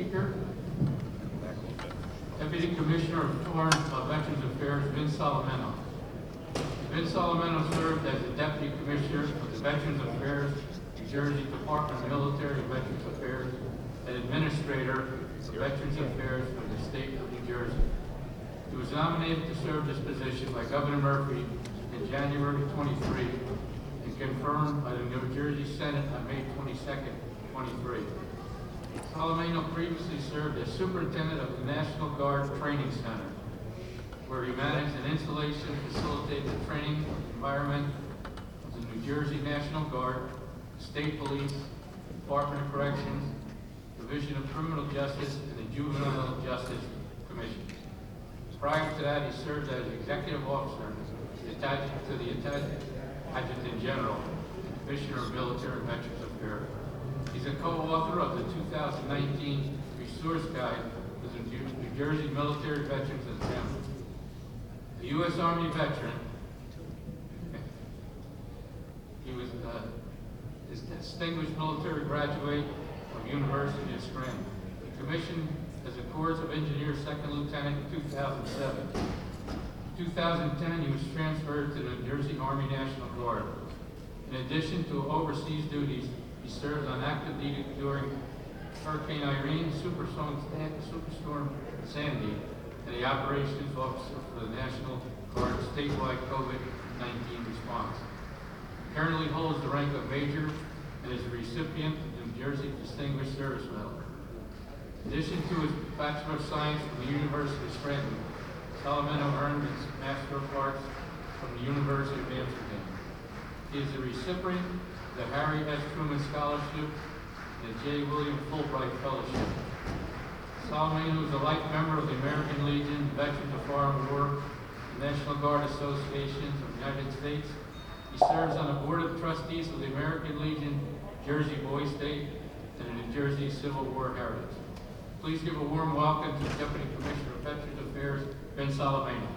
Speaker. Deputy Commissioner of Veterans Affairs, Vince Salameno. Vince Salameno served as the Deputy Commissioner of the Veterans Affairs, New Jersey Department of Military and Veterans Affairs, and Administrator of Veterans Affairs for the state of New Jersey. He was nominated to serve this position by Governor Murphy in January 23 and confirmed by the New Jersey Senate on May 22nd, 23. Salameno previously served as Superintendent of the National Guard Training Center, where he managed an installation, facilitated the training environment of the New Jersey National Guard, State Police, Department of Corrections, Division of Criminal Justice, and the Juvenile Justice Commission. Prior to that, he served as Executive Officer attached to the Adjutant General and Commissioner of Military and Veterans Affairs. He's a co-author of the 2019 Resource Guide for the New Jersey Military Veterans and Families. A U.S. Army veteran, he was a distinguished military graduate from University of Scranton. He commissioned as a Corps of Engineers Second Lieutenant in 2007. In 2010, he was transferred to the New Jersey Army National Guard. In addition to overseas duties, he served on active duty during Hurricane Irene, Superstorm Sandy, and the Operations Officer for the National Guard statewide COVID-19 response. He currently holds the rank of Major and is a recipient of the New Jersey Distinguished Service Medal. In addition to his Bachelor of Science from the University of Scranton, Salameno earned his Master of Arts from the University of Amsterdam. He is a recipient of the Harry S. Truman Scholarship and the J. William Fulbright Fellowship. Salameno is a life member of the American Legion, Veterans of Foreign War, the National Guard Association of the United States. He serves on the Board of Trustees of the American Legion, Jersey Boy State, and the New Jersey Civil War Heritage. Please give a warm welcome to the Deputy Commissioner of Veterans Affairs, Vince Salameno.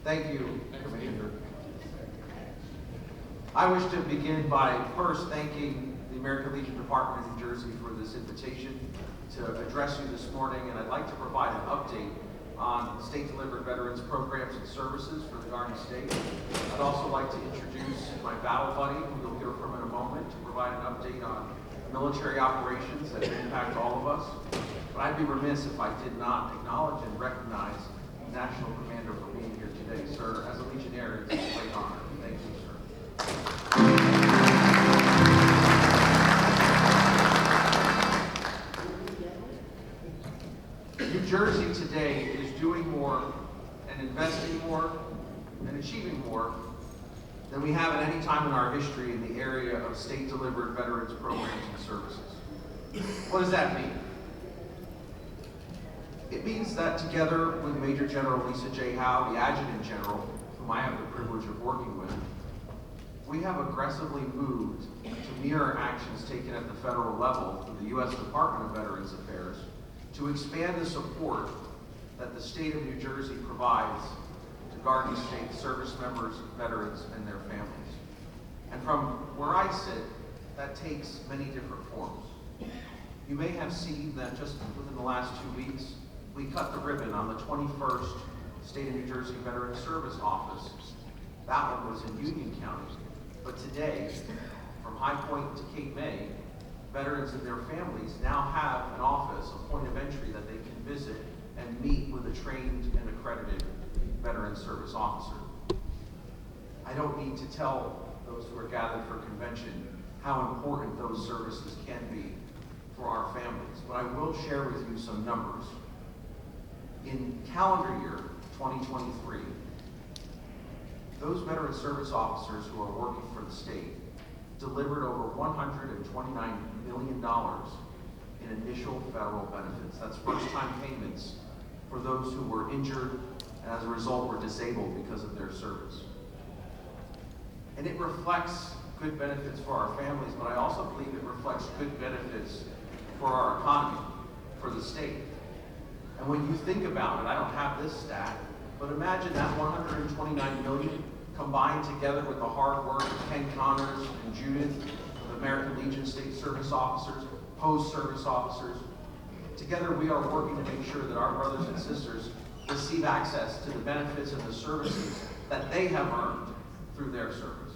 Thank you, Commissioner. I wish to begin by first thanking the American Legion Department of New Jersey for this invitation to address you this morning, and I'd like to provide an update on state-delivered veterans programs and services for the Garden State. I'd also like to introduce my battle buddy, who you'll hear from in a moment, to provide an update on military operations that impact all of us. But I'd be remiss if I did not acknowledge and recognize the National Commander for being here today. Sir, as a Legionnaire, it's a great honor. Thank you, sir. New Jersey today is doing more and investing more and achieving more than we have at any time in our history in the area of state-delivered veterans programs and services. What does that mean? It means that together with Major General Lisa J. Howe, the Adjutant General, whom I have the privilege of working with, we have aggressively moved to mirror actions taken at the federal level through the U.S. Department of Veterans Affairs to expand the support that the state of New Jersey provides to Garden State service members, veterans, and their families. And from where I sit, that takes many different forms. You may have seen that just within the last 2 weeks, we cut the ribbon on the 21st State of New Jersey Veterans Service Office. That one was in Union County. But today, from High Point to Cape May, veterans and their families now have an office, a point of entry that they can visit and meet with a trained and accredited veteran service officer. I don't need to tell those who are gathered for convention how important those services can be for our families, but I will share with you some numbers. In calendar year 2023, those veteran service officers who are working for the state delivered over $129 million in initial federal benefits. That's first-time payments for those who were injured and as a result were disabled because of their service. And it reflects good benefits for our families, but I also believe it reflects good benefits for our economy, for the And when you think about it, I don't have this stat, but imagine that 129 million combined together with the hard work of Ken Connors and Judith, of American Legion State Service Officers, Post Service Officers. Together we are working to make sure that our brothers and sisters receive access to the benefits and the services that they have earned through their service.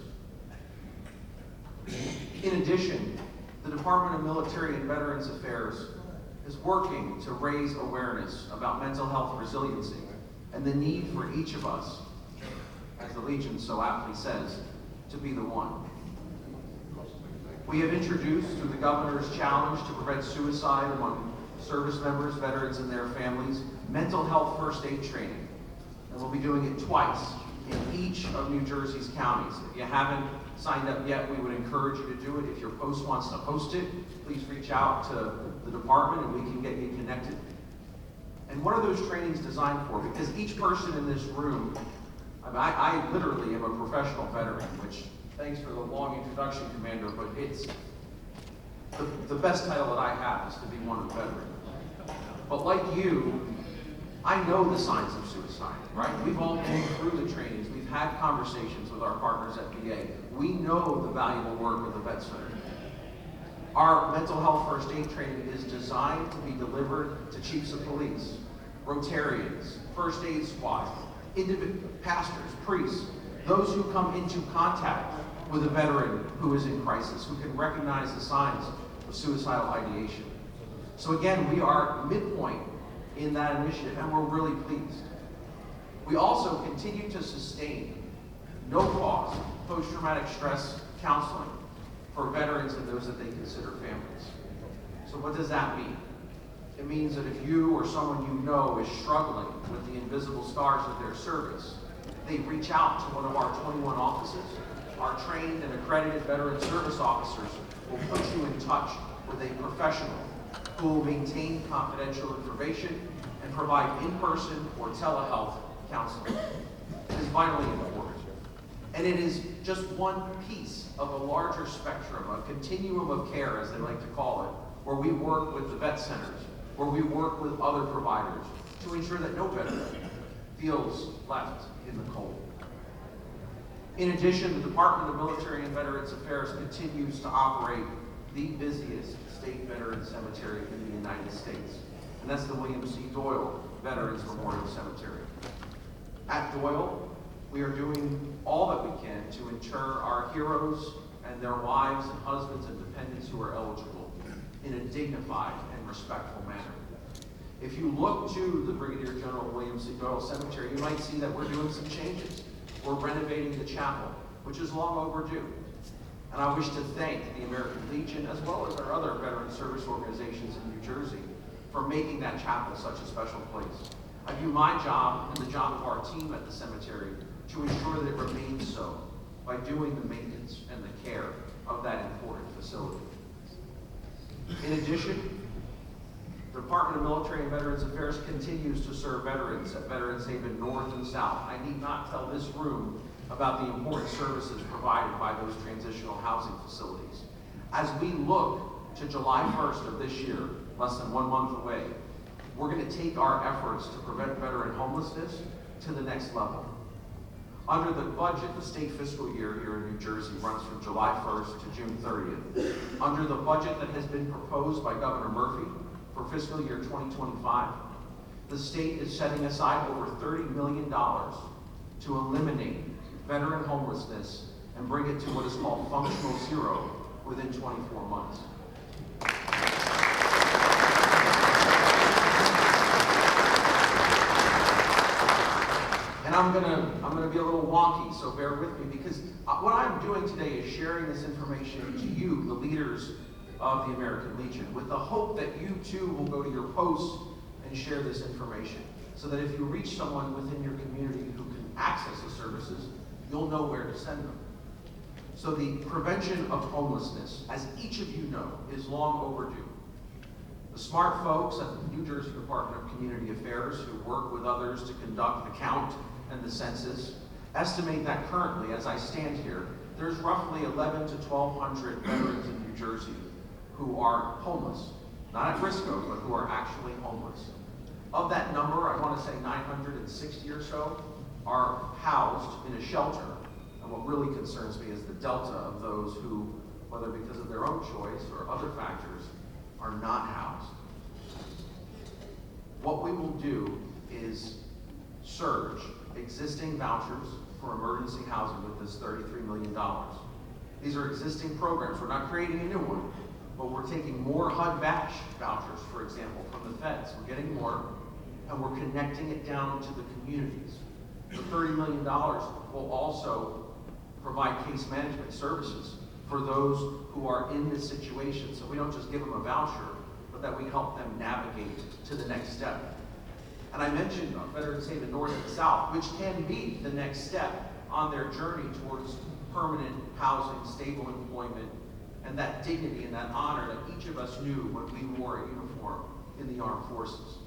In addition, the Department of Military and Veterans Affairs is working to raise awareness about mental health resiliency and the need for each of us, as the Legion so aptly says, to be the one. We have introduced, through the Governor's Challenge to Prevent Suicide Among Service Members, Veterans, and their families, mental health first aid training. And we'll be doing it twice in each of New Jersey's counties. If you haven't signed up yet, we would encourage you to do it. If your post wants to host it, please reach out to the department and we can get you connected. And what are those trainings designed for? Because each person in this room, I literally am a professional veteran, which, thanks for the long introduction, Commander, but it's the best title that I have is to be one veteran. But like you, I know the signs of suicide, right? We've all been through the trainings. We've had conversations with our partners at VA. We know the valuable work of the Vet Center. Our mental health first aid training is designed to be delivered to chiefs of police, Rotarians, first aid squads, pastors, priests, those who come into contact with a veteran who is in crisis, who can recognize the signs of suicidal ideation. So again, we are midpoint in that initiative, and we're really pleased. We also continue to sustain no-cost post-traumatic stress counseling for veterans and those that they consider families. So what does that mean? It means that if you or someone you know is struggling with the invisible scars of their service, they reach out to one of our 21 offices. Our trained and accredited veteran service officers will put you in touch with a professional who will maintain confidential information and provide in-person or telehealth counseling. It is vitally important. And it is just one piece of a larger spectrum, a continuum of care, as they like to call it, where we work with the vet centers, where we work with other providers to ensure that no veteran feels left in the cold. In addition, the Department of Military and Veterans Affairs continues to operate the busiest state veteran cemetery in the United States, and that's the William C. Doyle Veterans Memorial Cemetery. At Doyle, we are doing all that we can to ensure our heroes and their wives and husbands and dependents who are eligible in a dignified and respectful manner. If you look to the Brigadier General William C. Doyle Cemetery, you might see that we're doing some changes. We're renovating the chapel, which is long overdue. And I wish to thank the American Legion, as well as our other veteran service organizations in New Jersey, for making that chapel such a special place. I view my job and the job of our team at the cemetery to ensure that it remains so by doing the maintenance and the care of that important facility. In addition, the Department of Military and Veterans Affairs continues to serve veterans at Veterans Haven North and South. I need not tell this room about the important services provided by those transitional housing facilities. As we look to July 1st of this year, less than 1 month away, we're going to take our efforts to prevent veteran homelessness to the next level. Under the budget, the state fiscal year here in New Jersey runs from July 1st to June 30th. Under the budget that has been proposed by Governor Murphy for fiscal year 2025, the state is setting aside over $30 million to eliminate veteran homelessness and bring it to what is called functional zero within 24 months. And I'm gonna be a little wonky, so bear with me, because what I'm doing today is sharing this information to you, the leaders of the American Legion, with the hope that you too will go to your posts and share this information, so that if you reach someone within your community who can access the services, you'll know where to send them. So the prevention of homelessness, as each of you know, is long overdue. The smart folks at the New Jersey Department of Community Affairs, who work with others to conduct the count and the census, estimate that currently, as I stand here, there's roughly 1,100 to 1,200 veterans in New Jersey who are homeless. Not at risk of, but who are actually homeless. Of that number, I want to say 960 or so are housed in a shelter. And what really concerns me is the delta of those who, whether because of their own choice or other factors, are not housed. What we will do is surge existing vouchers for emergency housing with this $33 million. These are existing programs. We're not creating a new one, but we're taking more HUD-VASH vouchers, for example, from the feds. We're getting more, and we're connecting it down to the communities. The $30 million will also provide case management services for those who are in this situation. So we don't just give them a voucher, but that we help them navigate to the next step. And I mentioned Veterans Haven North and South, which can be the next step on their journey towards permanent housing, stable employment, and that dignity and that honor that each of us knew when we wore a uniform in the armed forces.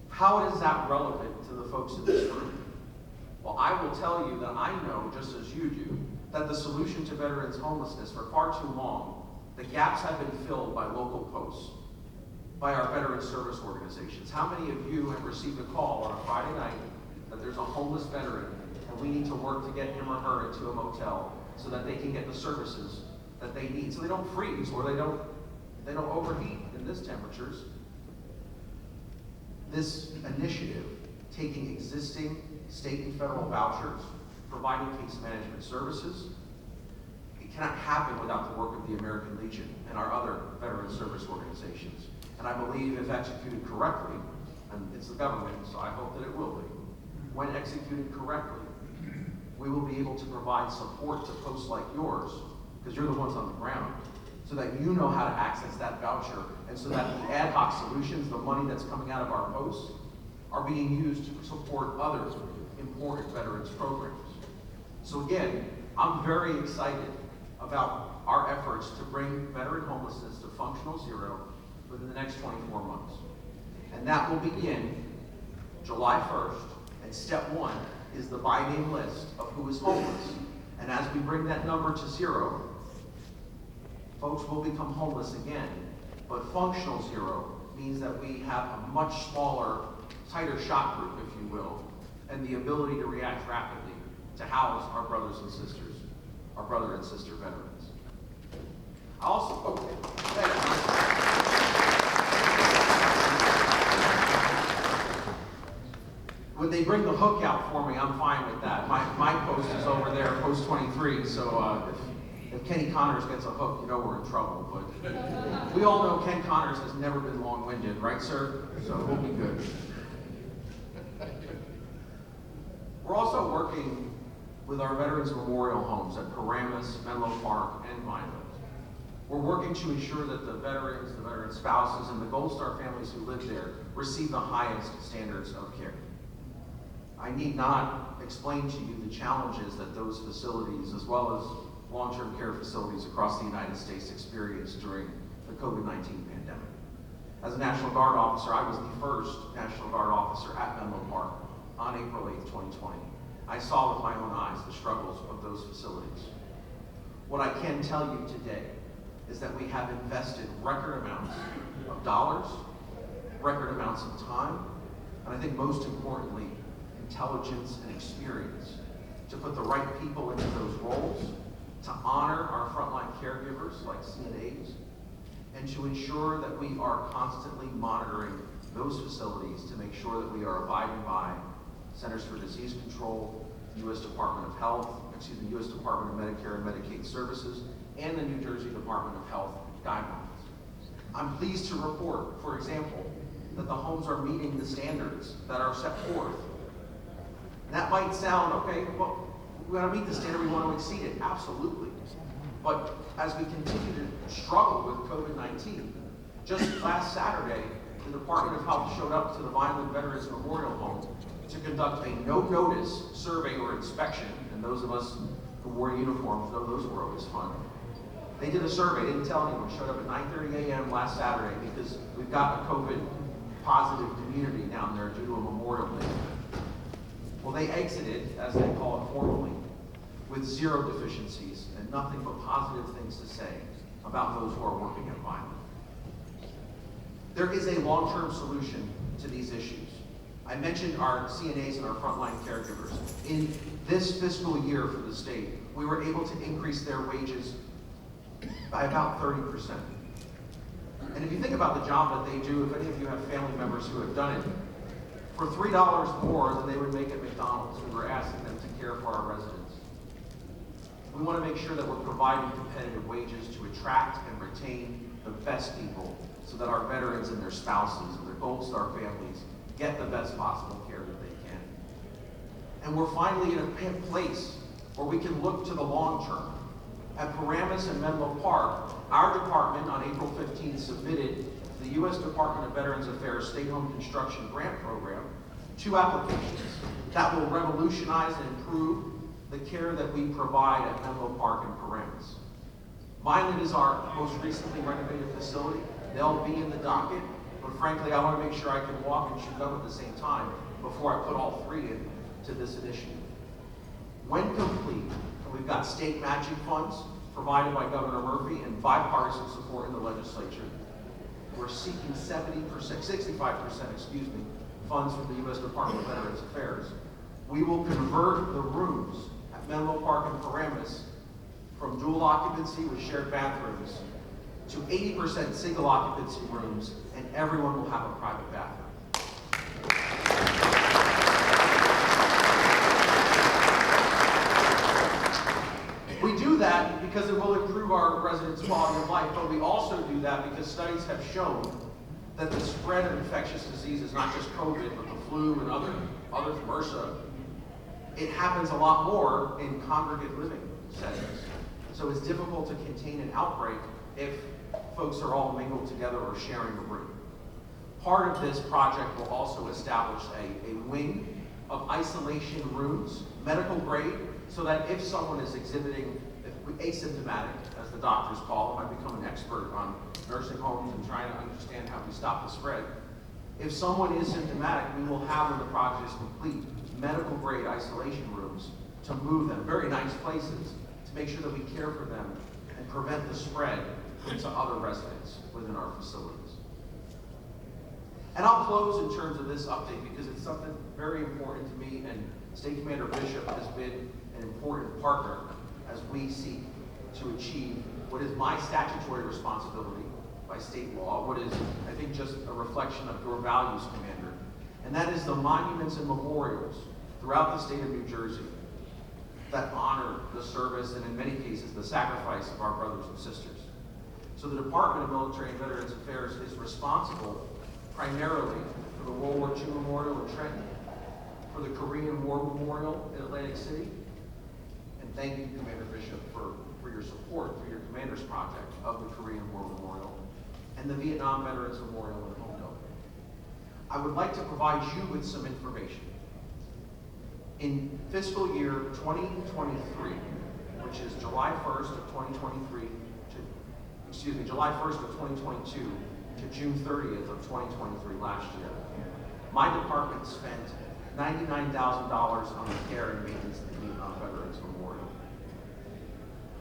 How is that relevant to the folks in this room? Well, I will tell you that I know, just as you do, that the solution to veterans' homelessness for far too long, the gaps have been filled by local posts, by our veteran service organizations. How many of you have received a call on a Friday night that there's a homeless veteran and we need to work to get him or her into a motel so that they can get the services that they need, so they don't freeze or they don't overheat in this temperatures? This initiative, taking existing state and federal vouchers, providing case management services, it cannot happen without the work of the American Legion and our other veteran service organizations. And I believe if executed correctly, and it's the government, so I hope that it will be, when executed correctly, we will be able to provide support to posts like yours, because you're the ones on the ground, so that you know how to access that voucher, and so that the ad hoc solutions, the money that's coming out of our posts, are being used to support other important veterans programs. So again, I'm very excited about our efforts to bring veteran homelessness to functional zero within the next 24 months. And that will begin July 1st, and step one is the by name list of who is homeless. And as we bring that number to zero, folks will become homeless again. But functional zero means that we have a much smaller, tighter shot group, if you will, and the ability to react rapidly to house our brothers and sisters, our brother and sister veterans. I also, okay, thank you. When they bring the hook out for me, I'm fine with that. My post is over there, post 23, so if Kenny Connors gets a hook, you know we're in trouble. But we all know Ken Connors has never been long-winded, right, sir? So we'll be good. We're also working with our Veterans Memorial Homes at Paramus, Menlo Park, and Vineland. We're working to ensure that the veterans, the veteran spouses, and the Gold Star families who live there receive the highest standards of care. I need not explain to you the challenges that those facilities, as well as long-term care facilities across the United States, experienced during the COVID-19 pandemic. As a National Guard officer, I was the first National Guard officer at Menlo Park on April 8th, 2020. I saw with my own eyes the struggles of those facilities. What I can tell you today is that we have invested record amounts of dollars, record amounts of time, and I think most importantly, intelligence and experience to put the right people into those roles, to honor our frontline caregivers like CNAs, and to ensure that we are constantly monitoring those facilities to make sure that we are abiding by Centers for Disease Control, U.S. Department of U.S. Department of Medicare and Medicaid Services, and the New Jersey Department of Health guidelines. I'm pleased to report, for example, that the homes are meeting the standards that are set forth. That might sound, okay, well, we want to meet the standard, we want to exceed it. Absolutely. But as we continue to struggle with COVID-19, just last Saturday, the Department of Health showed up to the Vineland Veterans Memorial Home to conduct a no-notice survey or inspection, and those of us who wore uniforms know those were always fun. They did a survey, didn't tell anyone, showed up at 9:30 a.m. last Saturday because we've got a COVID-positive community down there due to a Memorial Day. Well, they exited, as they call it formally, with zero deficiencies and nothing but positive things to say about those who are working at Vineland. There is a long-term solution to these issues. I mentioned our CNAs and our frontline caregivers. In this fiscal year for the state, we were able to increase their wages by about 30%. And if you think about the job that they do, if any of you have family members who have done it, for $3 more than they would make at McDonald's, we were asking them to care for our residents. We want to make sure that we're providing competitive wages to attract and retain the best people so that our veterans and their spouses and their Gold Star families get the best possible care that they can. And we're finally in a place where we can look to the long term. At Paramus and Menlo Park, our department on April 15th submitted to the U.S. Department of Veterans Affairs State Home Construction Grant Program 2 applications that will revolutionize and improve the care that we provide at Menlo Park and Paramus. Vineland is our most recently renovated facility. They'll be in the docket, but frankly, I want to make sure I can walk and chew gum at the same time before I put all 3 into this initiative. When complete, and we've got state matching funds provided by Governor Murphy and bipartisan support in the legislature, we're seeking 65%, funds from the U.S. Department of Veterans Affairs. We will convert the rooms at Menlo Park and Paramus from dual occupancy with shared bathrooms to 80% single occupancy rooms, and everyone will have a private bathroom. We do that because it will improve our residents' quality of life, but we also do that because studies have shown that the spread of infectious diseases, not just COVID, but the flu and other MRSA, it happens a lot more in congregate living settings. So it's difficult to contain an outbreak if folks are all mingled together or sharing a room. Part of this project will also establish a wing of isolation rooms, medical grade, so that if someone is exhibiting asymptomatic, as the doctors call them, I've become an expert on nursing homes and trying to understand how we stop the spread. If someone is symptomatic, we will have, when the project is complete, medical grade isolation rooms to move them, very nice places, to make sure that we care for them and prevent the spread into other residents within our facilities. And I'll close in terms of this update because it's something very important to me, and State Commander Bishop has been an important partner as we seek to achieve what is my statutory responsibility by state law, what is, I think, just a reflection of your values, Commander, and that is the monuments and memorials throughout the state of New Jersey that honor the service and, in many cases, the sacrifice of our brothers and sisters. So the Department of Military and Veterans Affairs is responsible primarily for the World War II Memorial in Trenton, for the Korean War Memorial in Atlantic City, and thank you, Commander Bishop, for your support for your Commander's Project of the Korean War Memorial, and the Vietnam Veterans Memorial in Hondo. I would like to provide you with some information. In fiscal year 2023, which is July 1st of 2022 to June 30th of 2023 last year, my department spent $99,000 on the care and maintenance of the Vietnam Veterans Memorial.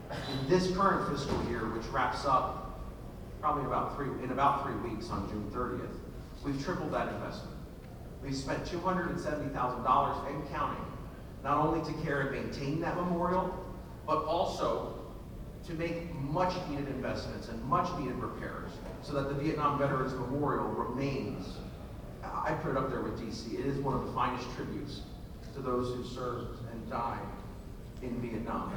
In this current fiscal year, which wraps up probably in about 3 weeks on June 30th, we've tripled that investment. We've spent $270,000 and counting, not only to care and maintain that memorial, but also to make much needed investments and much needed repairs so that the Vietnam Veterans Memorial remains, I put it up there with DC, it is one of the finest tributes to those who served and died in Vietnam.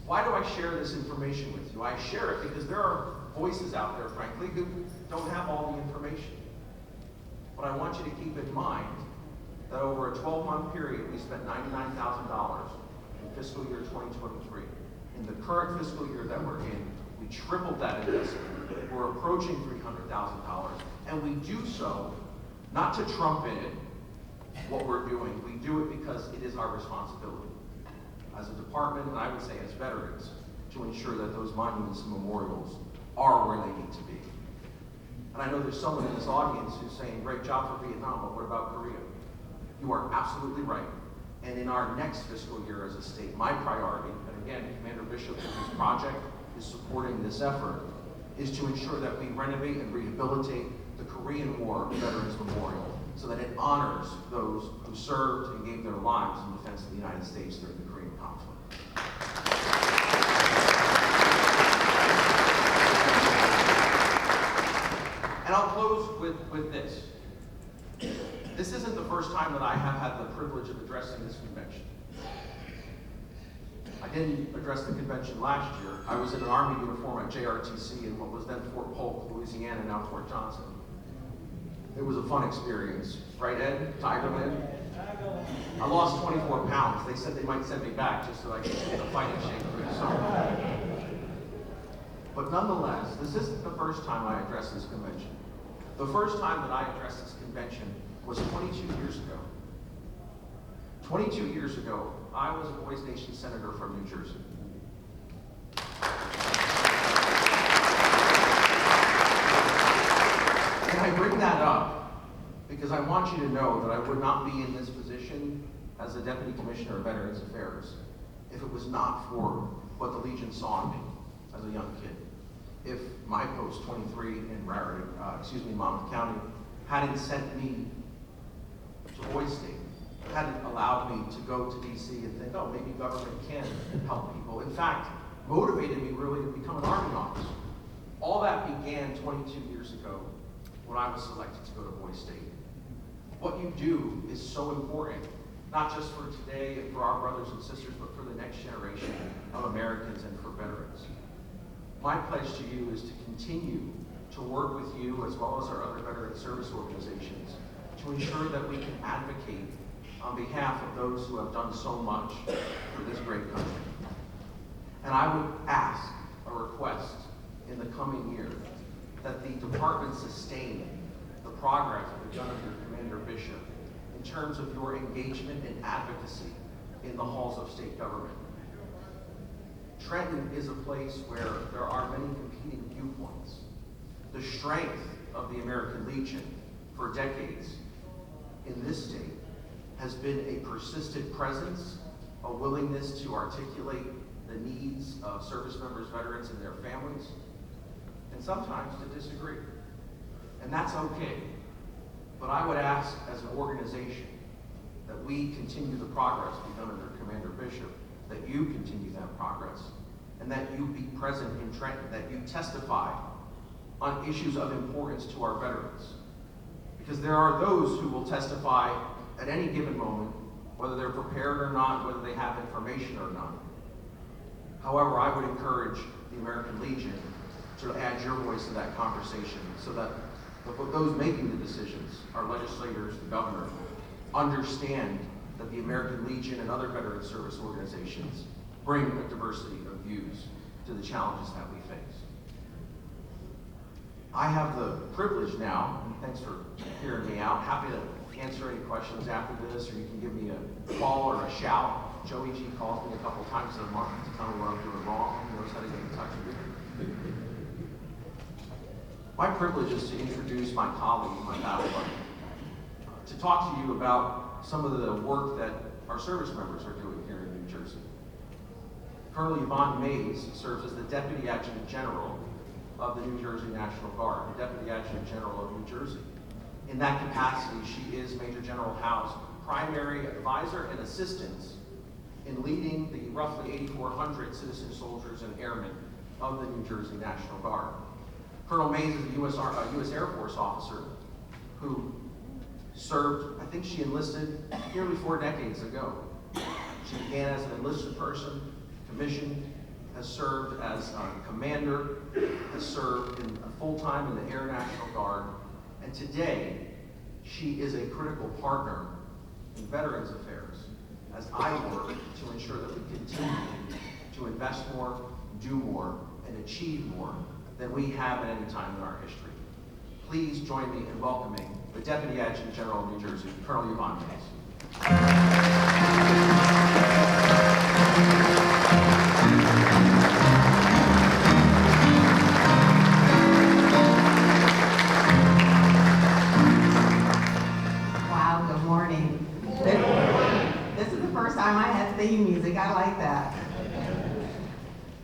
Why do I share this information with you? I share it because there are voices out there, frankly, who don't have all the information. But I want you to keep in mind that over a 12-month period, we spent $99,000 in fiscal year 2023. In the current fiscal year that we're in, we tripled that investment. We're approaching $300,000, and we do so not to trumpet what we're doing. We do it because it is our responsibility as a department, and I would say as veterans, to ensure that those monuments and memorials are where they need to be. And I know there's someone in this audience who's saying, great job for Vietnam, but what about Korea? You are absolutely right. And in our next fiscal year as a state, my priority, and again, Commander Bishop, whose project is supporting this effort, is to ensure that we renovate and rehabilitate the Korean War Veterans Memorial so that it honors those who served and gave their lives in defense of the United States during the Korean conflict. And I'll close with this. This isn't the first time that I have had the privilege of addressing this convention. I didn't address the convention last year. I was in an Army uniform at JRTC in what was then Fort Polk, Louisiana, now Fort Johnson. It was a fun experience. Right, Ed? Tigerland? I lost 24 pounds. They said they might send me back just so I could get a fighting shape through the summer. But nonetheless, this isn't the first time I addressed this convention. The first time that I addressed this convention was 22 years ago. 22 years ago, I was a Boys Nation senator from New Jersey. And I bring that up because I want you to know that I would not be in this position as the Deputy Commissioner of Veterans Affairs if it was not for what the Legion saw in me as a young kid. If my post 23 in Monmouth County hadn't sent me to Boys State, hadn't allowed me to go to DC and think, oh, maybe government can help people. In fact, motivated me really to become an Army officer. All that began 22 years ago when I was selected to go to Boys State. What you do is so important, not just for today and for our brothers and sisters, but for the next generation of Americans and for veterans. My pledge to you is to continue to work with you as well as our other veteran service organizations to ensure that we can advocate on behalf of those who have done so much for this great country. And I would ask a request in the coming year that the department sustain the progress that we've done under Commander Bishop in terms of your engagement and advocacy in the halls of state government. Trenton is a place where there are many competing viewpoints. The strength of the American Legion for decades in this state has been a persistent presence, a willingness to articulate the needs of service members, veterans, and their families, and sometimes to disagree. And that's okay. But I would ask as an organization that we continue the progress we've done under Commander Bishop, that you continue that progress, and that you be present in Trenton, that you testify on issues of importance to our veterans. Because there are those who will testify at any given moment, whether they're prepared or not, whether they have information or not. However, I would encourage the American Legion to add your voice to that conversation so that those making the decisions, our legislators, the governor, understand that the American Legion and other veteran service organizations bring a diversity of views to the challenges that we face. I have the privilege now, and thanks for hearing me out, happy to answer any questions after this, or you can give me a call or a shout. Joey G calls me a couple times a month to tell me what I'm doing wrong. He knows how to get in touch with me. My privilege is to introduce my colleague, my battle buddy, to talk to you about some of the work that our service members are doing here in New Jersey. Colonel Yvonne Mays serves as the Deputy Adjutant General of the New Jersey National Guard, the Deputy Adjutant General of New Jersey. In that capacity, she is Major General Howe's primary advisor and assistance in leading the roughly 8,400 citizen soldiers and airmen of the New Jersey National Guard. Colonel Mays is a U.S. Air Force officer who served, I think she enlisted nearly 4 decades ago. She began as an enlisted person, commissioned, has served as a commander, has served in full-time in the Air National Guard, and today she is a critical partner in Veterans Affairs as I work to ensure that we continue to invest more, do more, and achieve more than we have at any time in our history. Please join me in welcoming the Deputy Adjutant General of New Jersey, Colonel Yvonne Mays. Wow, good morning. This is the first time I had theme music. I like that.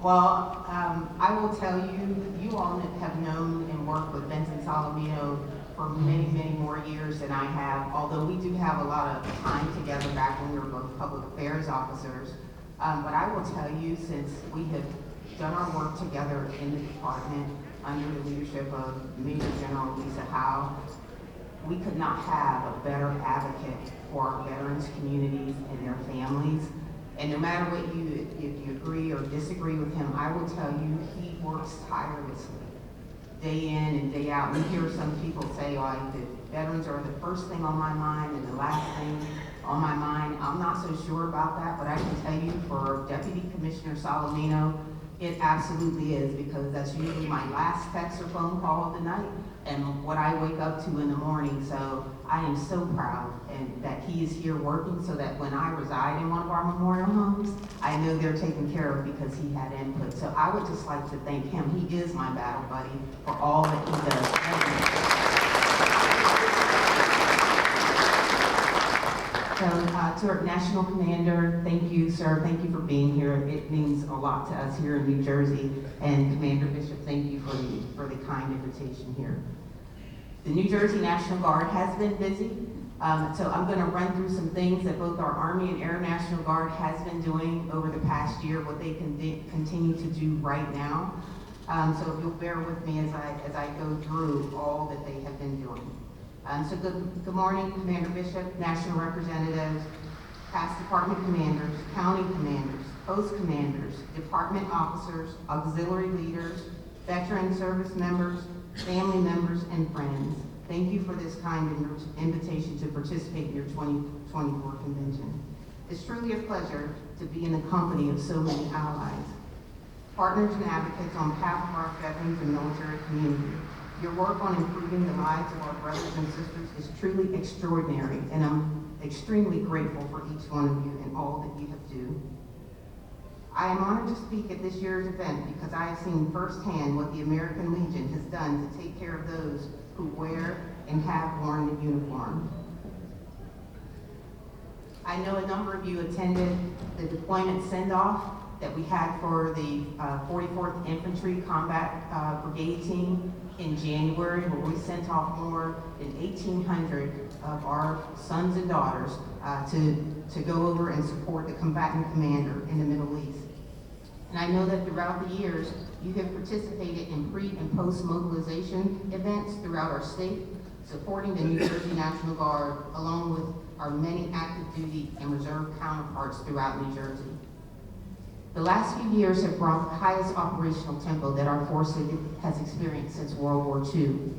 Well, I will tell you, you all have known and worked with Benson Solomino for many, many more years than I have, although we do have a lot of time together back when we were both public affairs officers. But I will tell you, since we have done our work together in the department under the leadership of Major General Lisa Howe, we could not have a better advocate for our veterans communities and their families. And no matter what if you agree or disagree with him, I will tell you, he works tirelessly, day in and day out. We hear some people say, like, the veterans are the first thing on my mind and the last thing on my mind. I'm not so sure about that, but I can tell you for Deputy Commissioner Solomino, it absolutely is, because that's usually my last text or phone call of the night and what I wake up to in the morning. So I am so proud and that he is here working so that when I reside in one of our memorial homes, I know they're taken care of because he had input. So I would just like to thank him. He is my battle buddy for all that he does. So to our National Commander, thank you, sir. Thank you for being here. It means a lot to us here in New Jersey. And Commander Bishop, thank you for the kind invitation here. The New Jersey National Guard has been busy. So I'm going to run through some things that both our Army and Air National Guard has been doing over the past year, what they can continue to do right now. So if you'll bear with me as I go through all that they have been doing. So good morning, Commander Bishop, National Representatives, past department commanders, county commanders, post commanders, department officers, auxiliary leaders, veteran service members, family members, and friends. Thank you for this kind invitation to participate in your 2024 convention. It's truly a pleasure to be in the company of so many allies, partners and advocates on behalf of our veterans and military community. Your work on improving the lives of our brothers and sisters is truly extraordinary, and I'm extremely grateful for each one of you and all that you have done. I am honored to speak at this year's event because I have seen firsthand what the American Legion has done to take care of those who wear and have worn the uniform. I know a number of you attended the deployment send-off that we had for the 44th Infantry Combat Brigade Team in January, where we sent off more than 1,800 of our sons and daughters to go over and support the combatant commander in the Middle East. And I know that throughout the years, you have participated in pre- and post-mobilization events throughout our state, supporting the New Jersey National Guard, along with our many active duty and reserve counterparts throughout New Jersey. The last few years have brought the highest operational tempo that our force has experienced since World War II.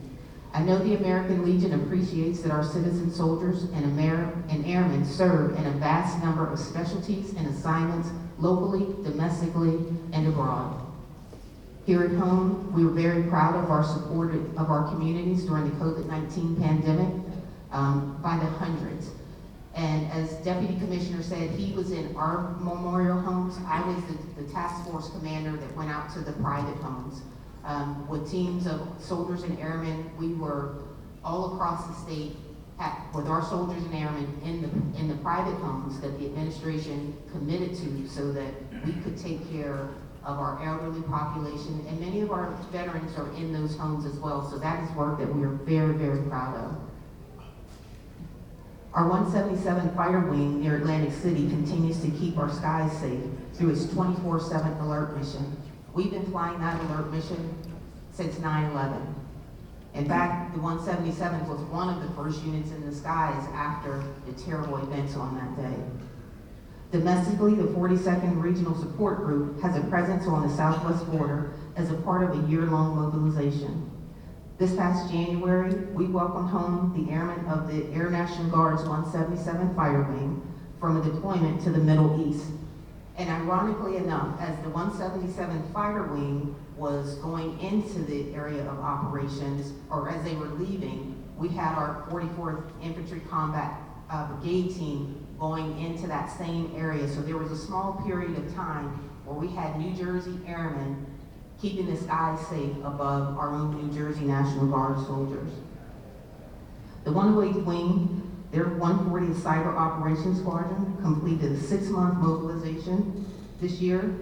I know the American Legion appreciates that our citizen soldiers and airmen serve in a vast number of specialties and assignments locally, domestically, and abroad. Here at home, we were very proud of our support of our communities during the COVID-19 pandemic by the hundreds. And as Deputy Commissioner said, he was in our memorial homes. I was the task force commander that went out to the private homes. With teams of soldiers and airmen, we were all across the state with our soldiers and airmen in the private homes that the administration committed to so that we could take care of our elderly population. And many of our veterans are in those homes as well. So that is work that we are very, very proud of. Our 177 Fighter Wing near Atlantic City continues to keep our skies safe through its 24/7 alert mission. We've been flying that alert mission since 9/11. In fact, the 177 was one of the first units in the skies after the terrible events on that day. Domestically, the 42nd Regional Support Group has a presence on the southwest border as a part of a year-long mobilization. This past January, we welcomed home the airmen of the Air National Guard's 177 Fighter Wing from a deployment to the Middle East. And ironically enough, as the 177 Fighter Wing was going into the area of operations, or as they were leaving, we had our 44th Infantry Combat Brigade Team going into that same area. So there was a small period of time where we had New Jersey airmen keeping the skies safe above our own New Jersey National Guard soldiers. The 108th Wing, their 140th Cyber Operations Squadron, completed a 6-month mobilization this year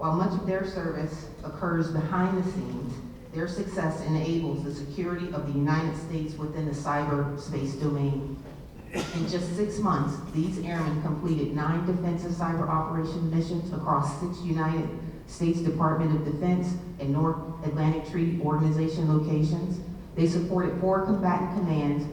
While much of their service occurs behind the scenes, their success enables the security of the United States within the cyberspace domain. In just 6 months, these airmen completed 9 defensive cyber operation missions across 6 United States Department of Defense and North Atlantic Treaty Organization locations. They supported 4 combatant commands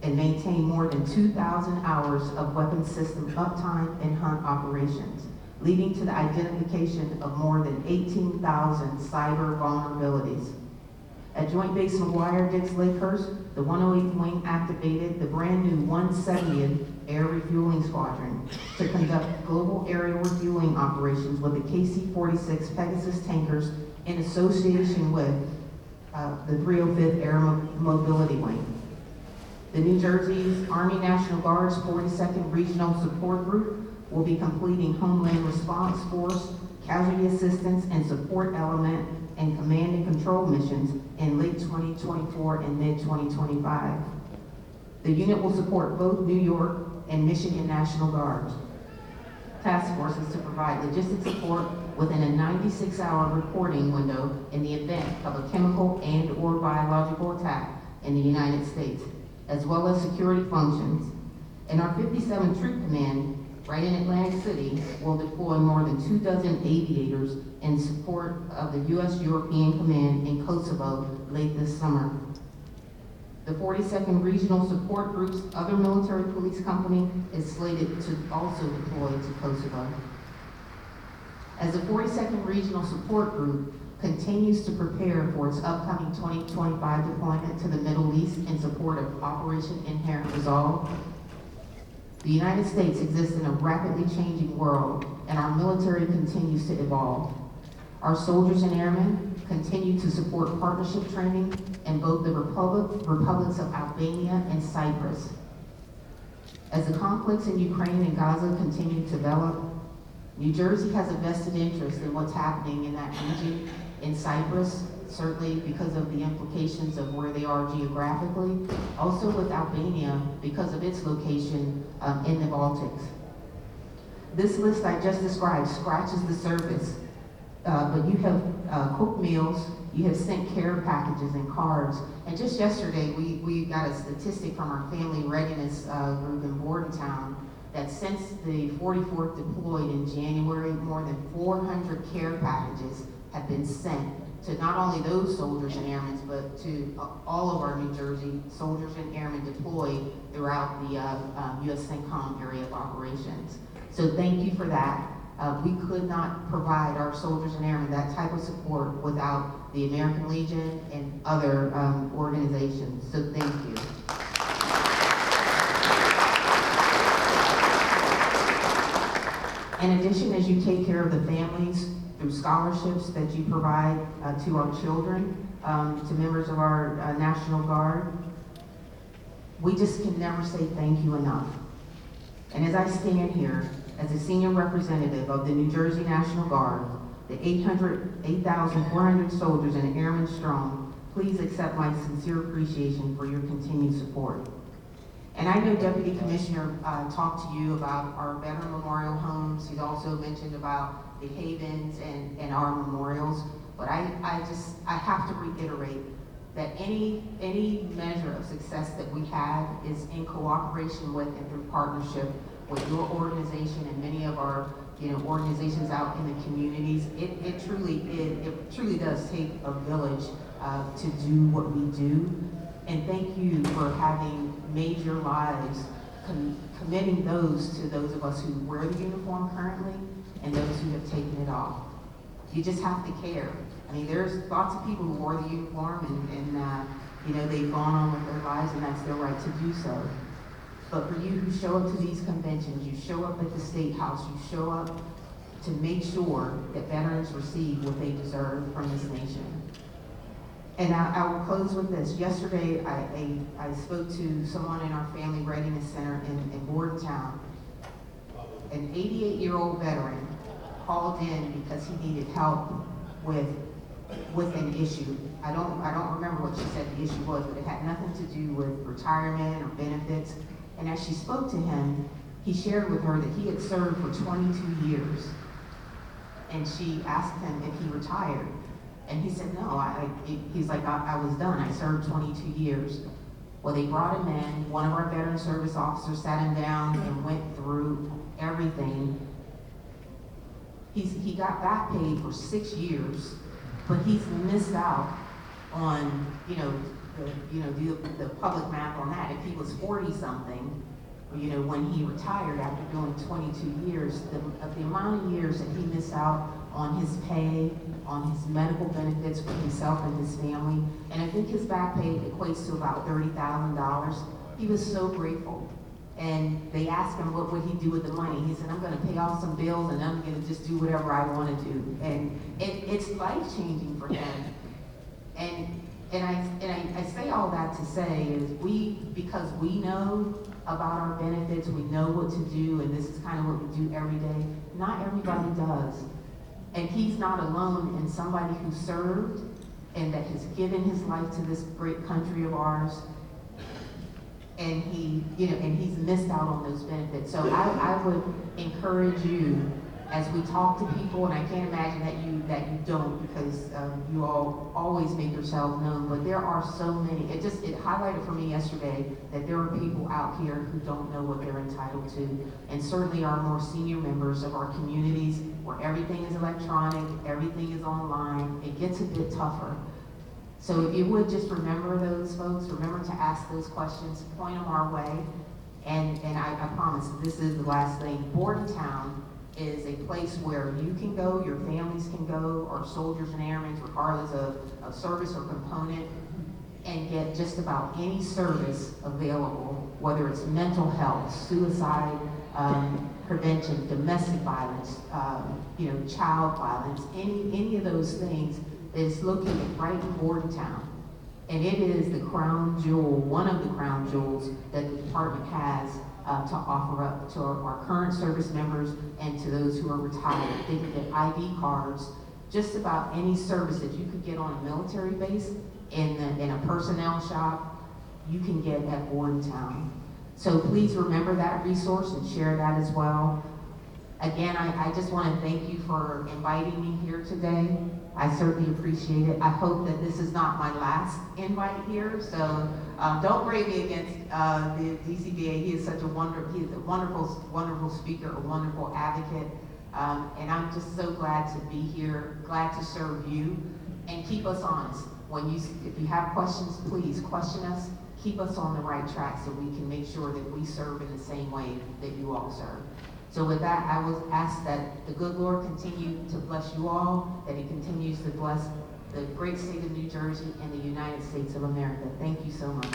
and maintained more than 2,000 hours of weapons system uptime and hunt operations, leading to the identification of more than 18,000 cyber vulnerabilities. At Joint Base McGuire-Dix Lakehurst, the 108th Wing activated the brand new 170th Air Refueling Squadron to conduct global aerial refueling operations with the KC-46 Pegasus tankers in association with the 305th Air Mobility Wing. The New Jersey's Army National Guard's 42nd Regional Support Group will be completing Homeland Response Force, Casualty Assistance and Support Element, and Command and Control missions in late 2024 and mid-2025. The unit will support both New York and Michigan National Guards task forces to provide logistic support within a 96-hour reporting window in the event of a chemical and/or biological attack in the United States, as well as security functions. And our 57th Troop Command, right in Atlantic City, will deploy more than 24 aviators in support of the U.S. European Command in Kosovo late this summer. The 42nd Regional Support Group's other military police company is slated to also deploy to Kosovo. As the 42nd Regional Support Group continues to prepare for its upcoming 2025 deployment to the Middle East in support of Operation Inherent Resolve, the United States exists in a rapidly changing world, and our military continues to evolve. Our soldiers and airmen continue to support partnership training in both the republics of Albania and Cyprus. As the conflicts in Ukraine and Gaza continue to develop, New Jersey has a vested interest in what's happening in that region. In Cyprus, certainly because of the implications of where they are geographically, also with Albania because of its location in the Baltics. This list I just described scratches the surface, but you have cooked meals, you have sent care packages and cards, and just yesterday we got a statistic from our family readiness group in Bordentown that since the 44th deployed in January, more than 400 care packages have been sent to not only those soldiers and airmen, but to all of our New Jersey soldiers and airmen deployed throughout the U.S. CENTCOM area of operations. So thank you for that. We could not provide our soldiers and airmen that type of support without the American Legion and other organizations. So thank you. In addition, as you take care of the families through scholarships that you provide to our children, to members of our National Guard, we just can never say thank you enough. And as I stand here as a senior representative of the New Jersey National Guard, the 8,400 soldiers and airmen strong, please accept my sincere appreciation for your continued support. And I know Deputy Commissioner talked to you about our veteran memorial homes. He's also mentioned about the havens and our memorials. But I have to reiterate that any measure of success that we have is in cooperation with and through partnership with your organization and many of our organizations out in the communities. It truly does take a village to do what we do. And thank you for having made your lives, committing those to those of us who wear the uniform currently and those who have taken it off. You just have to care. I mean, there's lots of people who wore the uniform and they've gone on with their lives, and that's their right to do so. But for you who show up to these conventions, you show up at the State House, you show up to make sure that veterans receive what they deserve from this nation. And I will close with this. Yesterday, I spoke to someone in our Family Readiness Center in Bordentown. An 88-year-old veteran called in because he needed help with an issue. I don't remember what she said the issue was, but it had nothing to do with retirement or benefits. And as she spoke to him, he shared with her that he had served for 22 years. and she asked him if he retired. And he said, no, he's like, I was done. I served 22 years. Well, they brought him in. One of our veteran service officers sat him down and went through everything. He got back paid for 6 years, but he's missed out on, the public math on that. If he was 40-something, when he retired after doing 22 years, the amount of years that he missed out on his pay, on his medical benefits for himself and his family, and I think his back pay equates to about $30,000. He was so grateful. And they asked him what would he do with the money. He said, I'm going to pay off some bills and I'm going to just do whatever I want to do. And it's life-changing for him. And I say all that to say is because we know about our benefits, we know what to do, and this is kind of what we do every day. Not everybody does. And he's not alone in somebody who served and that has given his life to this great country of ours. And he's missed out on those benefits. So I would encourage you, as we talk to people, and I can't imagine that you don't, because you all always make yourself known, but there are so many. It highlighted for me yesterday that there are people out here who don't know what they're entitled to, and certainly our more senior members of our communities, where everything is electronic, everything is online, it gets a bit tougher. So if you would just remember those folks, remember to ask those questions, point them our way, and I promise this is the last thing. Bordentown is a place where you can go, your families can go, or soldiers and airmen, regardless of service or component, and get just about any service available, whether it's mental health, suicide prevention, domestic violence, child violence, any of those things is located right in Bordentown. And it is the crown jewel, one of the crown jewels that the department has to offer up to our current service members and to those who are retired. They can get ID cards, just about any service that you could get on a military base in a personnel shop, you can get at Bordentown. So please remember that resource and share that as well. Again, I just want to thank you for inviting me here today. I certainly appreciate it. I hope that this is not my last invite here, so don't grade me against the DCBA. He is such a wonderful speaker, a wonderful advocate, and I'm just so glad to be here, glad to serve you, and keep us honest. If you have questions, please question us. Keep us on the right track so we can make sure that we serve in the same way that you all serve. So with that, I will ask that the good Lord continue to bless you all, that He continues to bless the great state of New Jersey and the United States of America. Thank you so much.